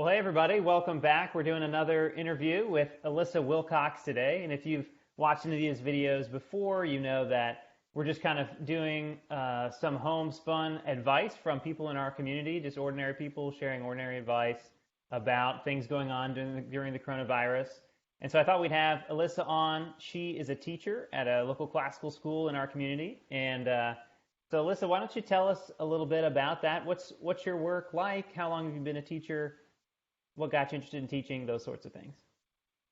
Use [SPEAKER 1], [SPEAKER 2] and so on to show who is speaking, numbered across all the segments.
[SPEAKER 1] Well, hey, everybody, welcome back. We're doing another interview with Alissa Wilcox today. And if you've watched any of these videos before, you know that we're just kind of doing some homespun advice from people in our community, just ordinary people sharing ordinary advice about things going on during the coronavirus. And so I thought we'd have Alissa on. She is a teacher at a local classical school in our community. And so, Alissa, why don't you tell us a little bit about that? What's your work like? How long have you been a teacher? What got you interested in teaching, those sorts of things?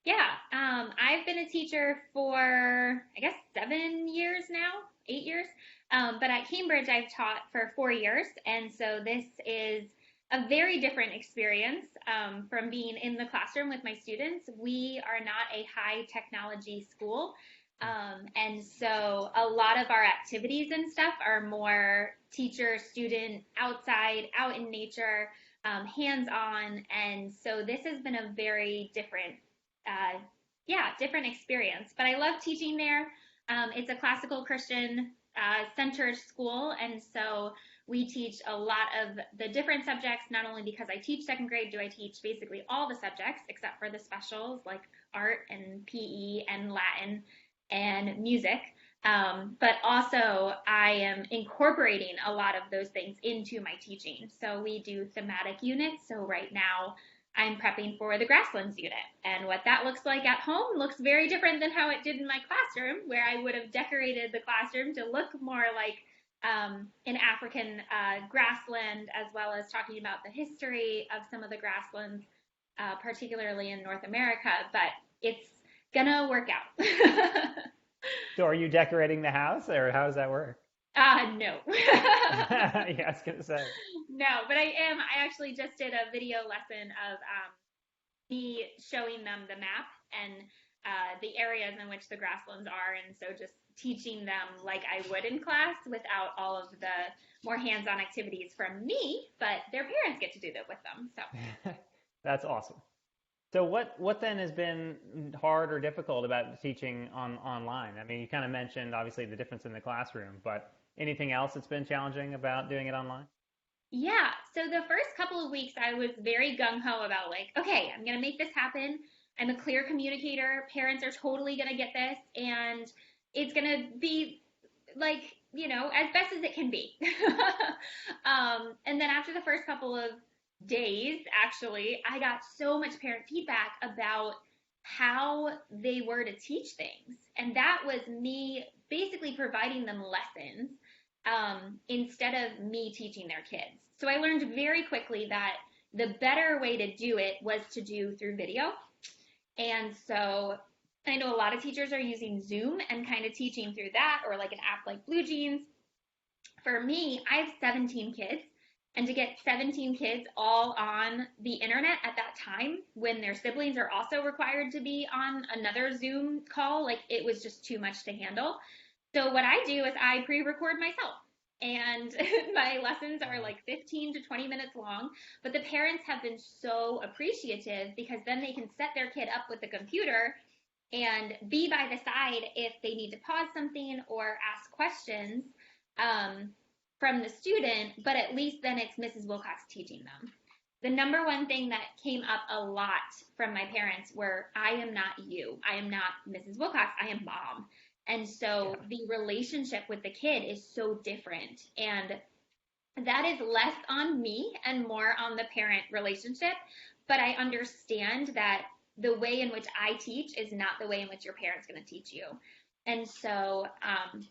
[SPEAKER 2] Yeah, I've been a teacher for, I guess, 7 years now, 8 years. But at Cambridge, I've taught for 4 years. And so this is a very different experience from being in the classroom with my students. We are not a high technology school. And so a lot of our activities and stuff are more teacher, student, outside, out in nature, hands-on. And so this has been a very different, different experience. But I love teaching there. It's a classical Christian centered school. And so we teach a lot of the different subjects, not only because I teach second grade, do I teach basically all the subjects except for the specials like art and PE and Latin and music. But also I am incorporating a lot of those things into my teaching. So we do thematic units. So right now I'm prepping for the grasslands unit. And what that looks like at home looks very different than how it did in my classroom, where I would have decorated the classroom to look more like an African grassland, as well as talking about the history of some of the grasslands, particularly in North America. But it's gonna work out.
[SPEAKER 1] So are you decorating the house, or how does that work?
[SPEAKER 2] No.
[SPEAKER 1] Yeah, I was gonna say.
[SPEAKER 2] No, but I am. I actually just did a video lesson of me showing them the map and the areas in which the grasslands are, and so just teaching them like I would in class without all of the more hands-on activities from me, but their parents get to do that with them. So
[SPEAKER 1] That's awesome. So what then has been hard or difficult about teaching online? I mean, you kind of mentioned obviously the difference in the classroom, but anything else that's been challenging about doing it online?
[SPEAKER 2] yeah, so the first couple of weeks I was very gung-ho about like, okay, I'm gonna make this happen. I'm a clear communicator. Parents are totally gonna get this, and it's gonna be like, as best as it can be. And then after the first couple of days, actually, I got so much parent feedback about how they were to teach things. And that was me basically providing them lessons instead of me teaching their kids. So I learned very quickly that the better way to do it was to do through video. And so I know a lot of teachers are using Zoom and kind of teaching through that, or like an app like Blue Jeans. For me, I have 17 kids, and to get 17 kids all on the internet at that time when their siblings are also required to be on another Zoom call, like it was just too much to handle. So what I do is I pre-record myself. And my lessons are like 15 to 20 minutes long, but the parents have been so appreciative because then they can set their kid up with the computer and be by the side if they need to pause something or ask questions from the student, but at least then it's Mrs. Wilcox teaching them. The number one thing that came up a lot from my parents were, I am not you. I am not Mrs. Wilcox. I am mom. And so
[SPEAKER 1] Yeah.
[SPEAKER 2] the relationship with the kid is so different. And that is less on me and more on the parent relationship. But I understand that the way in which I teach is not the way in which your parent's going to teach you. And so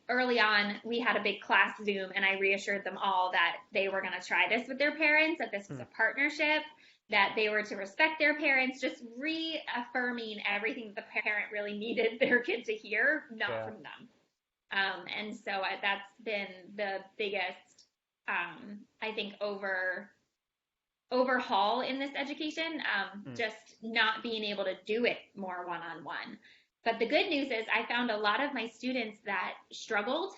[SPEAKER 2] early on, we had a big class Zoom, and I reassured them all that they were going to try this with their parents, that this was a partnership, that they were to respect their parents, just reaffirming everything the parent really needed their kid to hear, not
[SPEAKER 1] Yeah.
[SPEAKER 2] from them. And so that's been the biggest, I think, overhaul in this education,
[SPEAKER 1] Mm.
[SPEAKER 2] just not being able to do it more one-on-one. But the good news is I found a lot of my students that struggled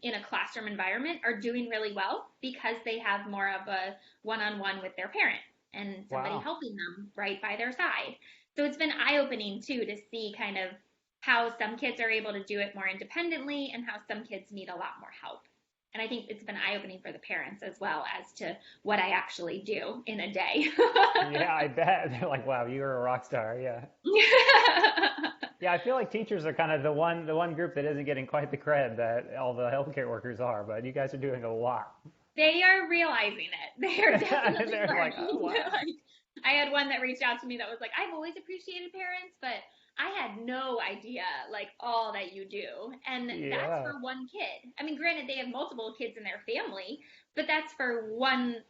[SPEAKER 2] in a classroom environment are doing really well because they have more of a one-on-one with their parent and somebody
[SPEAKER 1] Wow.
[SPEAKER 2] helping them right by their side. So it's been eye-opening too to see kind of how some kids are able to do it more independently and how some kids need a lot more help. And I think it's been eye-opening for the parents as well as to what I actually do in a day.
[SPEAKER 1] Yeah, I bet. They're like, wow, you're a rock star. Yeah. Yeah, I feel like teachers are kind of the one group that isn't getting quite the cred that all the healthcare workers are, but you guys are doing a lot.
[SPEAKER 2] They are realizing it. They are definitely
[SPEAKER 1] They're like, oh
[SPEAKER 2] learning.
[SPEAKER 1] wow.
[SPEAKER 2] Like, I had one that reached out to me that was like, I've always appreciated parents, but I had no idea like all that you do. And that's
[SPEAKER 1] Yeah.
[SPEAKER 2] for one kid. I mean, granted, they have multiple kids in their family, but that's for one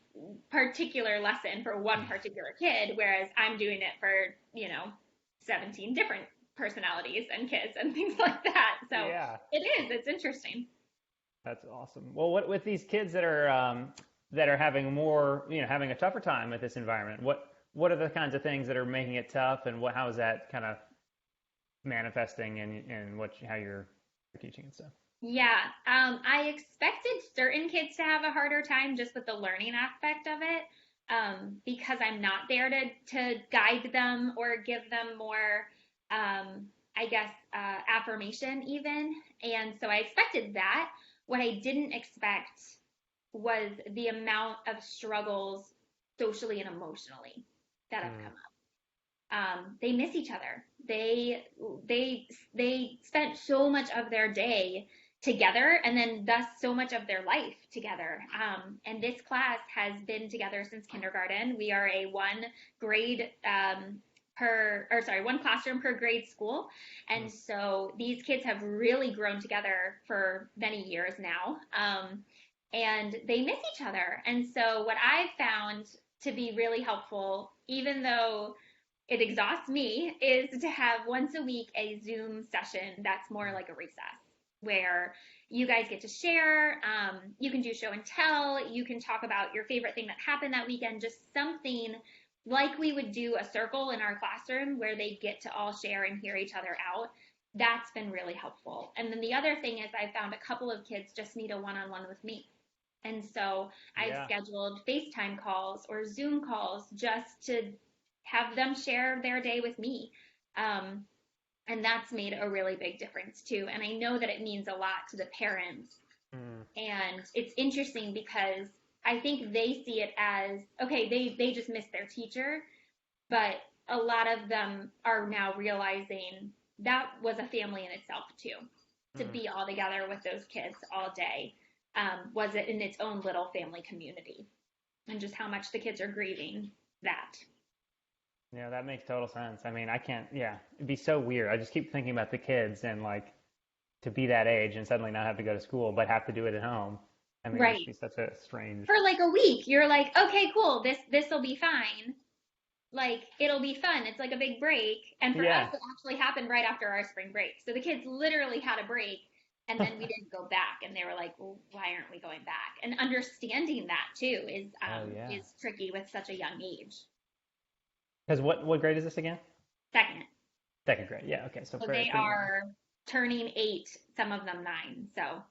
[SPEAKER 2] particular lesson for one particular kid, whereas I'm doing it for, 17 different personalities and kids and things like that. So
[SPEAKER 1] Yeah.
[SPEAKER 2] it's interesting.
[SPEAKER 1] That's awesome. Well, what with these kids that are having more, having a tougher time with this environment, what are the kinds of things that are making it tough, and how is that kind of manifesting in how you're teaching and stuff?
[SPEAKER 2] Yeah, I expected certain kids to have a harder time just with the learning aspect of it, because I'm not there to guide them or give them more, I guess, affirmation even. And so I expected that. What I didn't expect was the amount of struggles socially and emotionally that have come up. They miss each other. They spent so much of their day together, and then thus so much of their life together. And this class has been together since kindergarten. We are a one classroom per grade school, and so these kids have really grown together for many years now. And they miss each other. And so what I've found to be really helpful, even though it exhausts me, is to have once a week a Zoom session that's more like a recess where you guys get to share. You can do show and tell. You can talk about your favorite thing that happened that weekend, just something like we would do a circle in our classroom where they get to all share and hear each other out. That's been really helpful. And then the other thing is I found a couple of kids just need a one-on-one with me. And so I've scheduled FaceTime calls or Zoom calls just to have them share their day with me. And that's made a really big difference too. And I know that it means a lot to the parents. And it's interesting because I think they see it as, okay, they just missed their teacher. But a lot of them are now realizing that was a family in itself too. To be all together with those kids all day was it in its own little family community. And just how much the kids are grieving that.
[SPEAKER 1] Yeah, that makes total sense. I mean, I can't, yeah, it'd be so weird. I just keep thinking about the kids and like to be that age and suddenly not have to go to school, but have to do it at home. I mean, it'd
[SPEAKER 2] Right.
[SPEAKER 1] just be such a strange.
[SPEAKER 2] For like a week, you're like, okay, cool, this'll be fine. Like, it'll be fun. It's like a big break. And for us,
[SPEAKER 1] Yeah.
[SPEAKER 2] it actually happened right after our spring break. So the kids literally had a break and then we didn't go back. And they were like, well, why aren't we going back? And understanding that too
[SPEAKER 1] Oh, yeah.
[SPEAKER 2] is tricky with such a young age.
[SPEAKER 1] Because what grade is this again?
[SPEAKER 2] Second.
[SPEAKER 1] Second grade. Yeah. Okay. So
[SPEAKER 2] So
[SPEAKER 1] pretty,
[SPEAKER 2] they
[SPEAKER 1] pretty young.
[SPEAKER 2] are turning 8, some of them 9. So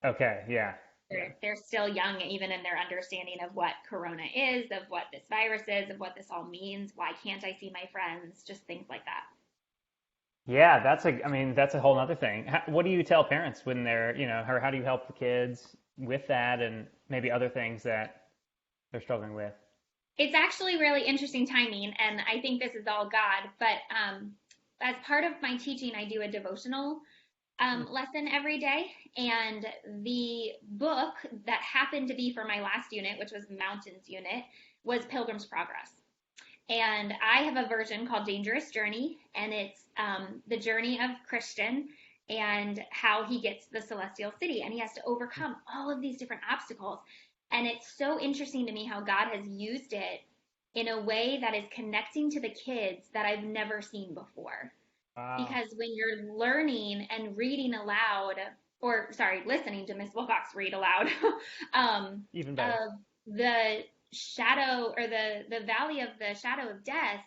[SPEAKER 1] Okay. Yeah. Yeah.
[SPEAKER 2] they're still young, even in their understanding of what Corona is, of what this virus is, of what this all means. Why can't I see my friends? Just things like that.
[SPEAKER 1] Yeah. I mean, that's a whole other thing. What do you tell parents when they're, or how do you help the kids with that and maybe other things that they're struggling with?
[SPEAKER 2] It's actually really interesting timing, and I think this is all God. But as part of my teaching, I do a devotional lesson every day. And the book that happened to be for my last unit, which was Mountains unit, was Pilgrim's Progress. And I have a version called Dangerous Journey, and it's the journey of Christian and how he gets to the celestial city. And he has to overcome all of these different obstacles. And it's so interesting to me how God has used it in a way that is connecting to the kids that I've never seen before.
[SPEAKER 1] Wow.
[SPEAKER 2] Because when you're learning and reading aloud, or sorry, listening to Miss Wilcox read aloud,
[SPEAKER 1] Even better.
[SPEAKER 2] of the shadow or the valley of the shadow of death,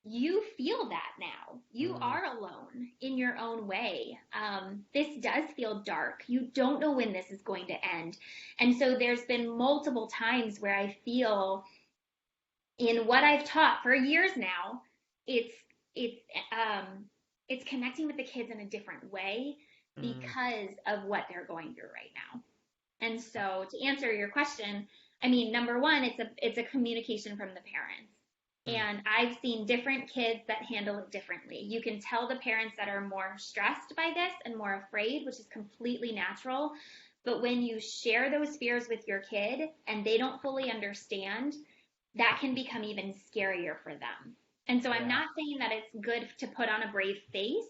[SPEAKER 2] you feel that now. You are alone in your own way. This does feel dark. You don't know when this is going to end. And so there's been multiple times where I feel in what I've taught for years now, it's it's it's connecting with the kids in a different way
[SPEAKER 1] Mm.
[SPEAKER 2] because of what they're going through right now. And so to answer your question, I mean, number one, it's a communication from the parents. And I've seen different kids that handle it differently. You can tell the parents that are more stressed by this and more afraid, which is completely natural. But when you share those fears with your kid and they don't fully understand, that can become even scarier for them. And so I'm not saying that it's good to put on a brave face,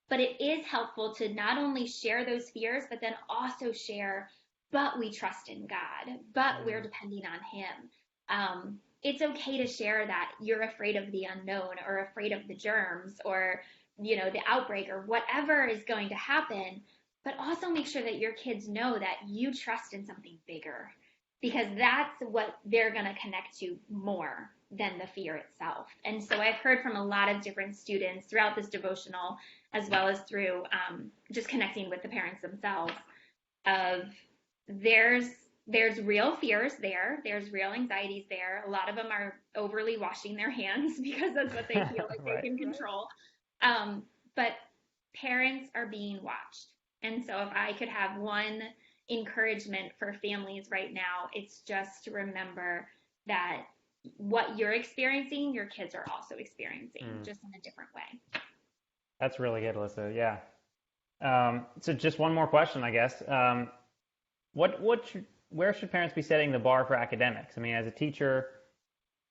[SPEAKER 2] but it is helpful to not only share those fears, but then also share, but we trust in God, but we're depending on Him. It's okay to share that you're afraid of the unknown or afraid of the germs or, the outbreak or whatever is going to happen, but also make sure that your kids know that you trust in something bigger, because that's what they're going to connect to more than the fear itself. And so I've heard from a lot of different students throughout this devotional, as well as through just connecting with the parents themselves, of there's real fears there. There's real anxieties there. A lot of them are overly washing their hands because that's what they feel like they can control. But parents are being watched. And so if I could have one encouragement for families right now, it's just to remember that what you're experiencing, your kids are also experiencing, just in a different way.
[SPEAKER 1] That's really good, Alissa. Yeah. So just one more question, I guess. Where should parents be setting the bar for academics? I mean, as a teacher,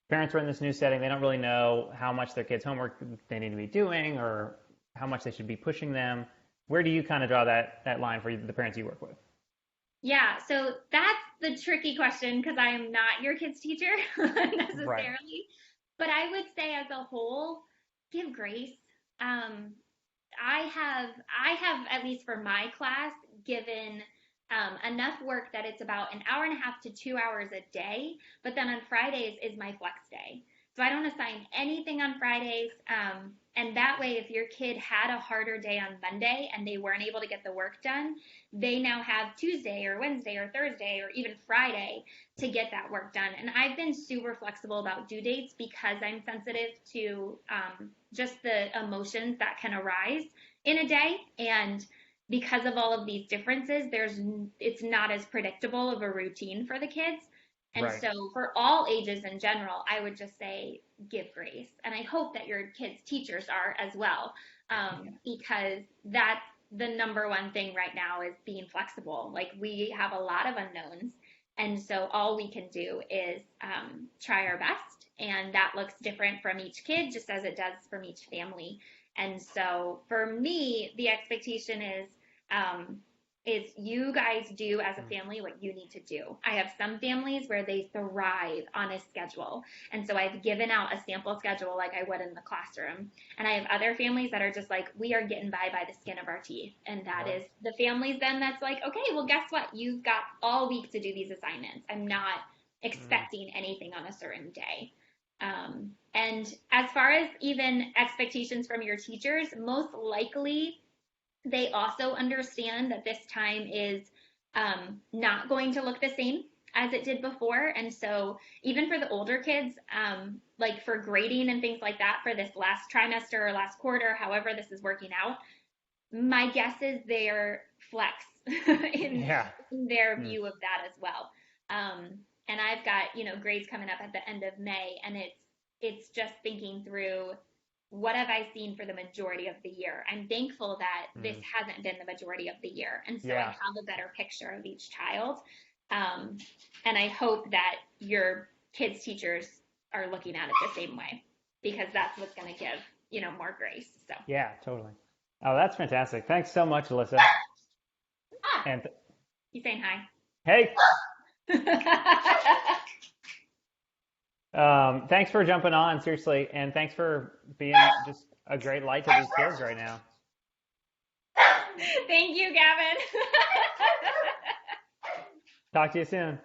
[SPEAKER 1] parents are in this new setting. They don't really know how much their kids' homework they need to be doing or how much they should be pushing them. Where do you kind of draw that line for the parents you work with?
[SPEAKER 2] Yeah, so that's the tricky question because I am not your kid's teacher necessarily. Right. But I would say as a whole, give grace. I have, at least for my class, given enough work that it's about an hour and a half to 2 hours a day, but then on Fridays is my flex day. So I don't assign anything on Fridays. And that way, if your kid had a harder day on Monday and they weren't able to get the work done, they now have Tuesday or Wednesday or Thursday or even Friday to get that work done. And I've been super flexible about due dates because I'm sensitive to just the emotions that can arise in a day. And because of all of these differences, it's not as predictable of a routine for the kids. And right. So for all ages in general, I would just say give grace. And I hope that your kids' teachers are as well, because that's the number one thing right now is being flexible. Like we have a lot of unknowns. And so all we can do is try our best. And that looks different from each kid, just as it does from each family. And so for me, the expectation is you guys do as a family what you need to do. I have some families where they thrive on a schedule. And so I've given out a sample schedule like I would in the classroom. And I have other families that are just like, we are getting by the skin of our teeth. And that is the families then that's like, okay, well, guess what? You've got all week to do these assignments. I'm not expecting anything on a certain day. And as far as even expectations from your teachers, most likely they also understand that this time is not going to look the same as it did before. And so even for the older kids, like for grading and things like that for this last trimester or last quarter, however this is working out, my guess is they're flex in their view of that as well. And I've got, grades coming up at the end of May, and it's just thinking through, what have I seen for the majority of the year? I'm thankful that this hasn't been the majority of the year. And so I have a better picture of each child. And I hope that your kids' teachers are looking at it the same way, because that's what's going to give, more grace. So
[SPEAKER 1] yeah, totally. Oh, that's fantastic. Thanks so much, Alissa. And
[SPEAKER 2] you saying hi?
[SPEAKER 1] Hey. Thanks for jumping on, seriously, and thanks for being just a great light to these kids right now.
[SPEAKER 2] Thank you, Gavin.
[SPEAKER 1] Talk to you soon.